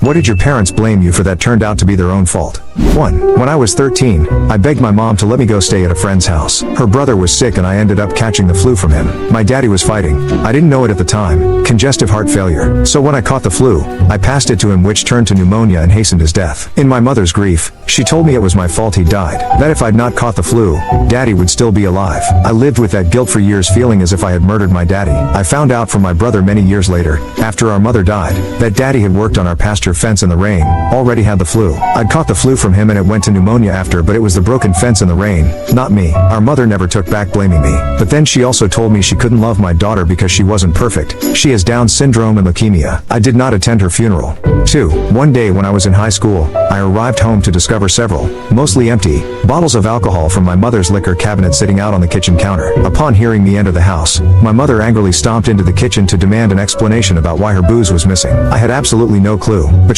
What did your parents blame you for that turned out to be their own fault? 1. When I was 13, I begged my mom to let me go stay at a friend's house. Her brother was sick and I ended up catching the flu from him. My daddy was fighting. I didn't know it at the time. Congestive heart failure. So when I caught the flu, I passed it to him, which turned to pneumonia and hastened his death. In my mother's grief, she told me it was my fault he died. That if I'd not caught the flu, daddy would still be alive. I lived with that guilt for years, feeling as if I had murdered my daddy. I found out from my brother many years later, after our mother died, that daddy had worked on our pasture fence in the rain, already had the flu. I'd caught the flu from him and it went to pneumonia after, but it was the broken fence in the rain, not me. Our mother never took back blaming me. But then she also told me she couldn't love my daughter because she wasn't perfect. She has Down syndrome and leukemia. I did not attend her funeral. 2. One day when I was in high school, I arrived home to discover several, mostly empty, bottles of alcohol from my mother's liquor cabinet sitting out on the kitchen counter. Upon hearing me enter the house, my mother angrily stomped into the kitchen to demand an explanation about why her booze was missing. I had absolutely no clue, but